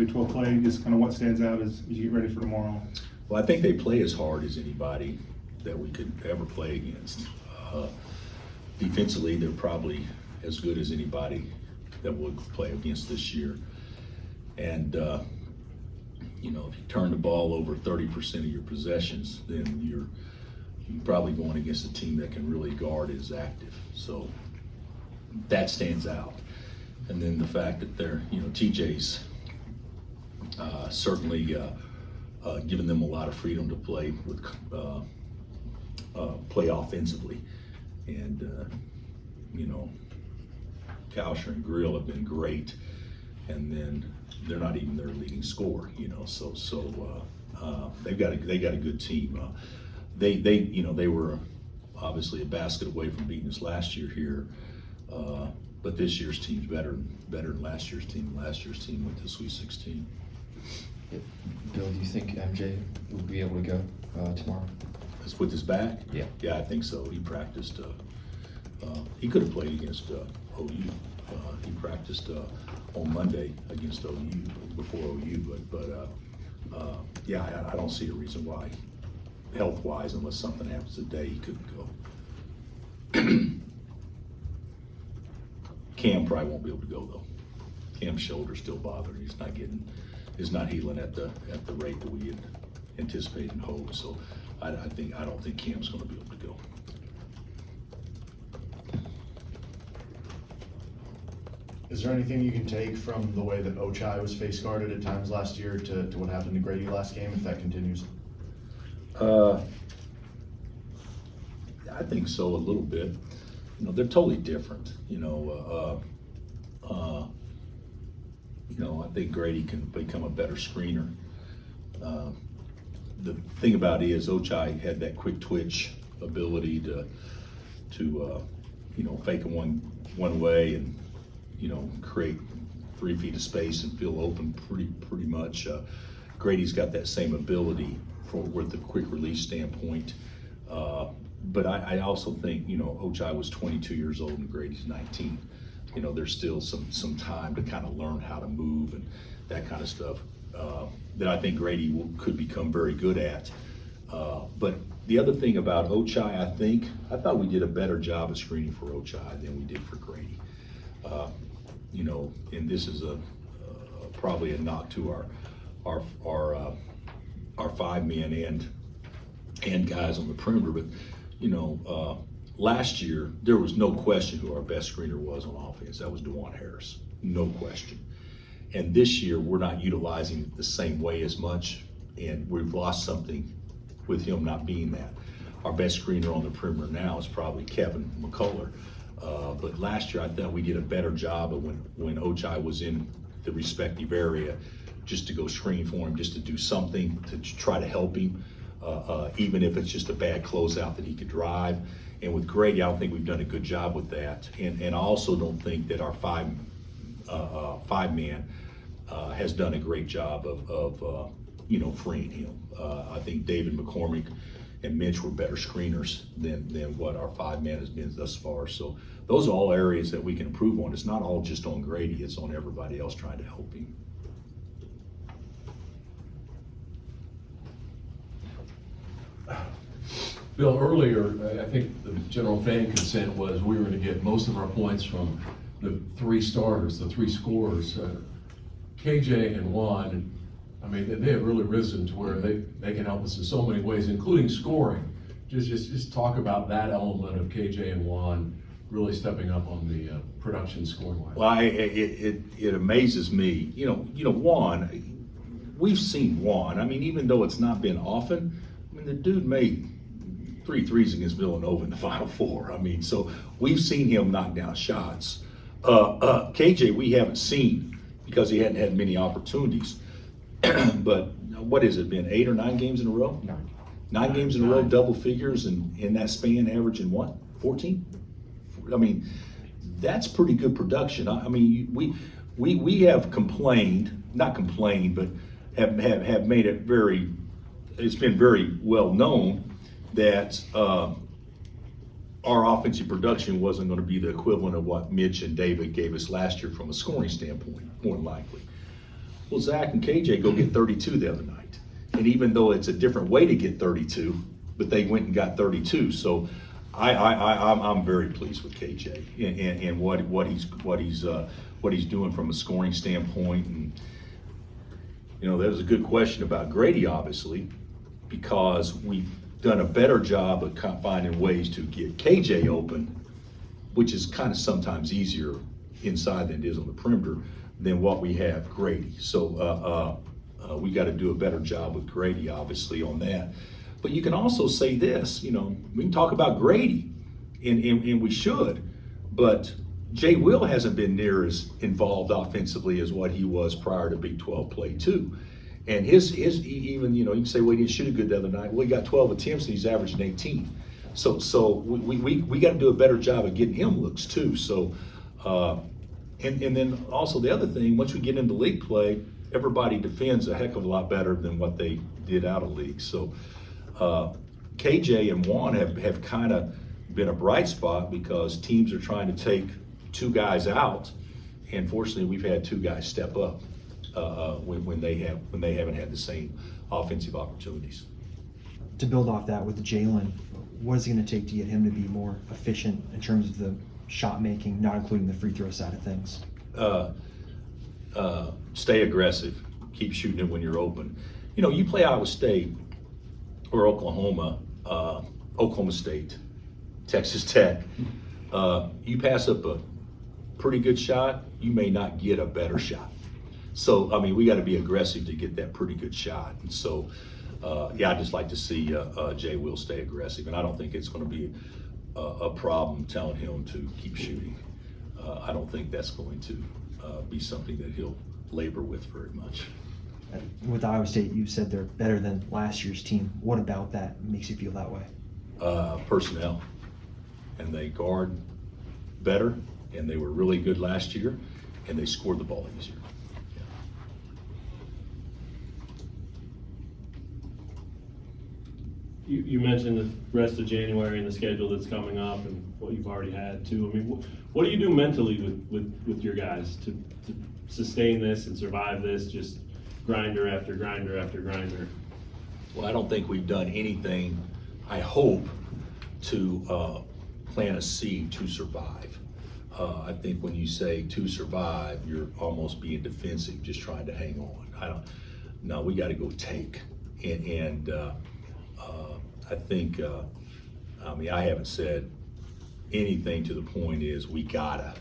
Big 12 play? Just kind of what stands out as you get ready for tomorrow? Well, I think they play as hard as anybody that we could ever play against. Defensively, they're probably as good as anybody that would play against this year. And, you know, if you turn the ball over 30% of your possessions, then you're probably going against a team that can really guard is active. So that stands out. And then the fact that they're, you know, TJ's certainly giving them a lot of freedom to play with play offensively. And, you know, Kausher and Grill have been great. And then they're not even their leading scorer, you know, so they've got a good team. They you know, they were obviously a basket away from beating us last year here, but this year's team's better than last year's team. Last year's team went to Sweet 16. Bill, do you think MJ will be able to go tomorrow? With his back? Yeah. Yeah, I think so. He practiced. He could have played against OU. He practiced on Monday against OU before OU, but yeah, I don't see a reason why, health-wise, unless something happens today, he couldn't go. Cam probably won't be able to go though. Cam's shoulder's still bothering. He's not healing at the rate that we had anticipated and hoped. So I don't think Cam's going to be able to go. Is there anything you can take from the way that Ochai was face guarded at times last year to what happened to Grady last game, if that continues? I think so, a little bit. You know, they're totally different. You know, I think Grady can become a better screener. The thing about it is Ochai had that quick twitch ability to you know, fake it one way and, you know, create 3 feet of space and feel open pretty much. Grady's got that same ability with the quick release standpoint. But I also think, you know, Ochai was 22 years old and Grady's 19. You know, there's still some time to kind of learn how to move and that kind of stuff that I think Grady could become very good at. But the other thing about Ochai, I thought we did a better job of screening for Ochai than we did for Grady. You know, and this is probably a knock to our 5-man and guys on the perimeter. But you know, last year there was no question who our best screener was on offense. That was DeJuan Harris, no question. And this year we're not utilizing it the same way as much, and we've lost something with him not being that. Our best screener on the perimeter now is probably Kevin McCullough. But last year I thought we did a better job of when Ochai was in the respective area, just to go screen for him, just to do something to try to help him, even if it's just a bad closeout that he could drive. And with Grady, I don't think we've done a good job with that. And I also don't think that our five-man has done a great job of you know, freeing him. I think David McCormick and Mitch were better screeners than what our 5-man has been thus far. So those are all areas that we can improve on. It's not all just on Grady, it's on everybody else trying to help him. Bill, earlier, I think the general fan consent was we were going to get most of our points from the 3 starters, the 3 scorers. KJ and Juan, I mean, they have really risen to where they can help us in so many ways, including scoring. Just talk about that element of KJ and Juan really stepping up on the production scoring line. Well, it amazes me. You know, Juan, we've seen Juan. I mean, even though it's not been often, I mean, the dude made 3 threes against Villanova in the Final Four. I mean, so we've seen him knock down shots. KJ, we haven't seen because he hadn't had many opportunities. But what has it been, 8 or 9 games in a row? 9 games in a row, double figures, and in that span, averaging what, 14? I mean, that's pretty good production. I mean, we have complained, not complained, but have made it very. It's been very well known that our offensive production wasn't going to be the equivalent of what Mitch and David gave us last year from a scoring standpoint, more than likely. Well, Zach and KJ go get 32 the other night. And even though it's a different way to get 32, but they went and got 32. So I'm very pleased with KJ and what he's doing from a scoring standpoint. And you know, there was a good question about Grady, obviously, because we've done a better job of finding ways to get KJ open, which is kind of sometimes easier inside than it is on the perimeter than what we have Grady. So we got to do a better job with Grady, obviously, on that. But you can also say this, you know, we can talk about Grady, and we should, but Jay Will hasn't been near as involved offensively as what he was prior to Big 12 play too. And his even, you know, you can say, well, he didn't shoot a good the other night. Well, he got 12 attempts and he's averaging 18. So we got to do a better job of getting him looks too. So, and then also the other thing, once we get into league play, everybody defends a heck of a lot better than what they did out of league. So KJ and Juan have kind of been a bright spot because teams are trying to take two guys out, and fortunately we've had two guys step up when they haven't had the same offensive opportunities. To build off that with Jalen, what is it going to take to get him to be more efficient in terms of the shot making, not including the free throw side of things? Stay aggressive. Keep shooting it when you're open. You know, you play Iowa State or Oklahoma, Oklahoma State, Texas Tech. You pass up a pretty good shot, you may not get a better shot. So, I mean, we got to be aggressive to get that pretty good shot. And so, yeah, I'd just like to see Jay Will stay aggressive. And I don't think it's going to be a problem telling him to keep shooting. I don't think that's going to be something that he'll labor with very much. With Iowa State, you said they're better than last year's team. What about that makes you feel that way? Personnel. And they guard better, and they were really good last year, and they scored the ball easier. You mentioned the rest of January and the schedule that's coming up and what you've already had too. I mean, what do you do mentally with your guys to sustain this and survive this, just grinder after grinder after grinder? Well, I don't think we've done anything, I hope, to plant a seed to survive. I think when you say to survive, you're almost being defensive, just trying to hang on. No, we got to go take. And I think, I mean, I haven't said anything to the point is we gotta.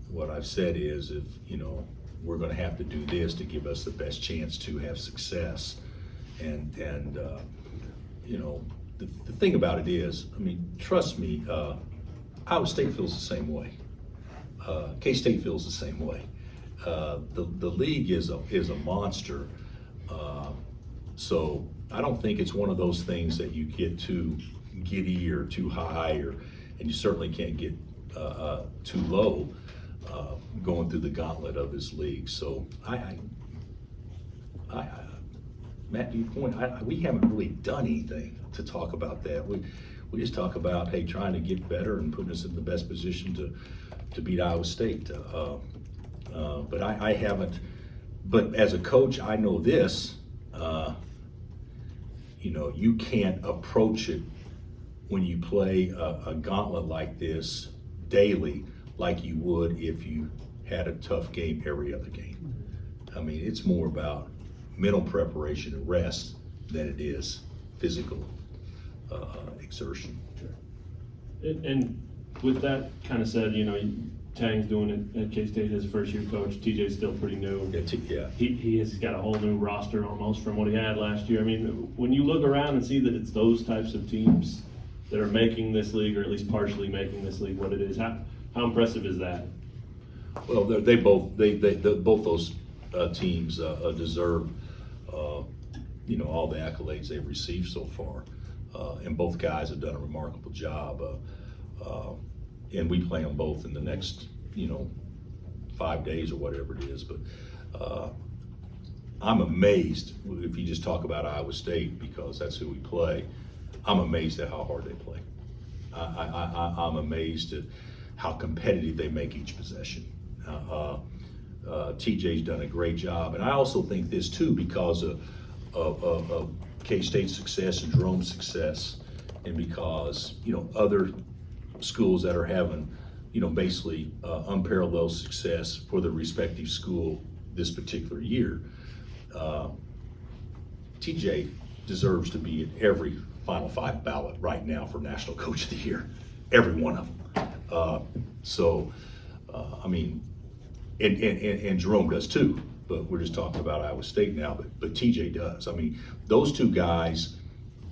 What I've said is if, you know, we're gonna have to do this to give us the best chance to have success. And you know, the thing about it is, I mean, trust me, Iowa State feels the same way. K-State feels the same way. The league is a monster. So I don't think it's one of those things that you get too giddy or too high, and you certainly can't get too low going through the gauntlet of this league. So Matt, to your point, we haven't really done anything to talk about that. We just talk about, hey, trying to get better and putting us in the best position to beat Iowa State. But I haven't. But as a coach, I know this. You know, you can't approach it when you play a gauntlet like this daily like you would if you had a tough game every other game. I mean, it's more about mental preparation and rest than it is physical exertion. And with that kind of said, you know, Tang's doing it at K-State as first year coach. TJ's still pretty new. Yeah. He has got a whole new roster almost from what he had last year. I mean, when you look around and see that it's those types of teams that are making this league, or at least partially making this league what it is, how impressive is that? Well, they both those teams deserve you know, all the accolades they've received so far, and both guys have done a remarkable job. And we play them both in the next, you know, 5 days or whatever it is. But I'm amazed if you just talk about Iowa State, because that's who we play. I'm amazed at how hard they play. I'm amazed at how competitive they make each possession. TJ's done a great job. And I also think this too, because of K-State's success and Jerome's success, and because, you know, other schools that are having, you know, basically unparalleled success for their respective school this particular year. TJ deserves to be at every Final Five ballot right now for National Coach of the Year, every one of them. I mean, and Jerome does too, but we're just talking about Iowa State now, but TJ does. I mean, those two guys,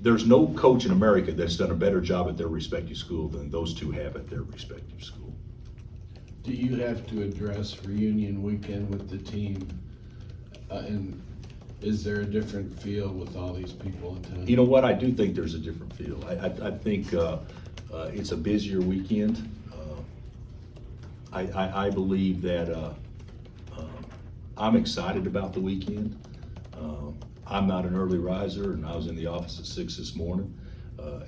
there's no coach in America that's done a better job at their respective school than those two have at their respective school. Do you have to address reunion weekend with the team? And is there a different feel with all these people in town? You know what? I do think there's a different feel. I think it's a busier weekend. I believe that I'm excited about the weekend. I'm not an early riser, and I was in the office at 6 this morning.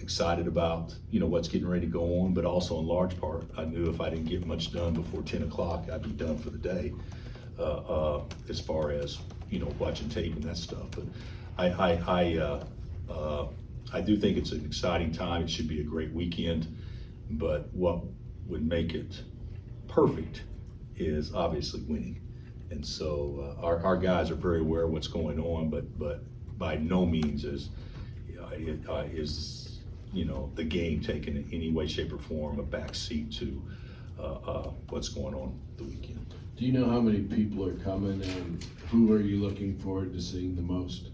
Excited about, you know, what's getting ready to go on, but also in large part, I knew if I didn't get much done before 10 o'clock, I'd be done for the day, as far as, you know, watching tape and that stuff. But I do think it's an exciting time. It should be a great weekend, but what would make it perfect is obviously winning. And so our guys are very aware of what's going on, but by no means is you know, the game taking in any way, shape, or form a backseat to what's going on the weekend. Do you know how many people are coming, and who are you looking forward to seeing the most?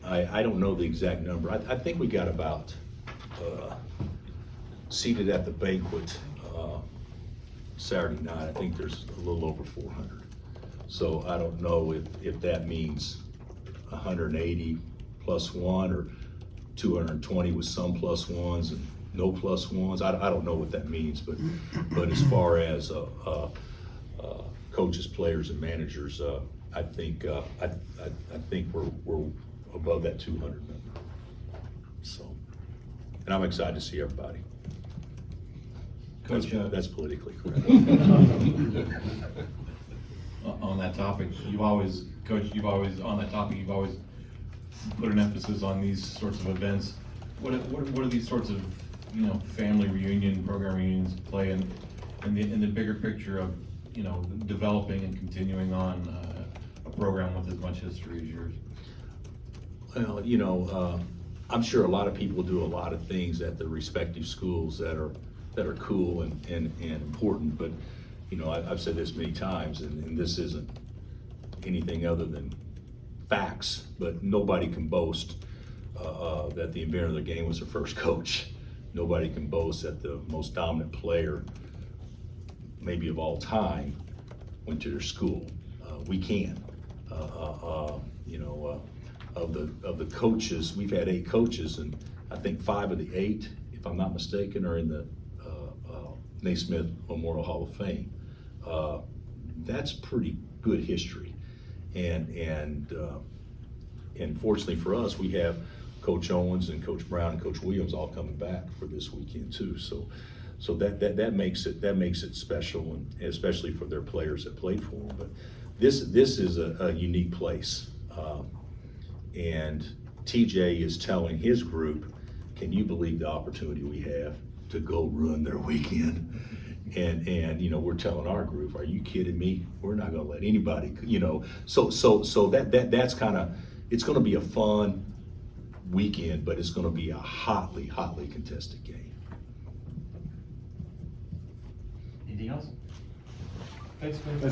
I don't know the exact number. I think we got about seated at the banquet Saturday night. I think there's a little over 400. So I don't know if that means 180 plus one or 220 with some plus ones and no plus ones. I don't know what that means, but as far as coaches, players, and managers, I think we're above that 200 number. So, and I'm excited to see everybody. Coach, That's politically correct. On that topic, Coach, you've always put an emphasis on these sorts of events. What are these sorts of, you know, family reunion, program reunions play in the bigger picture of, you know, developing and continuing on a program with as much history as yours? Well, you know, I'm sure a lot of people do a lot of things at their respective schools that are cool and important, but, you know, I've said this many times, and this isn't anything other than facts, but nobody can boast that the inventor of the game was their first coach. Nobody can boast that the most dominant player, maybe of all time, went to their school. We can. You know, of the coaches, we've had 8 coaches, and I think 5 of the 8, if I'm not mistaken, are in the Naismith Memorial Hall of Fame. That's pretty good history, and fortunately for us, we have Coach Owens and Coach Brown and Coach Williams all coming back for this weekend too. So that makes it special, and especially for their players that played for them. But this is a unique place, and TJ is telling his group, "Can you believe the opportunity we have to go run their weekend?" And you know, we're telling our group, "Are you kidding me? We're not going to let anybody." You know, so that's kind of, it's going to be a fun weekend, but it's going to be a hotly contested game. Anything else? Thanks, man. All right.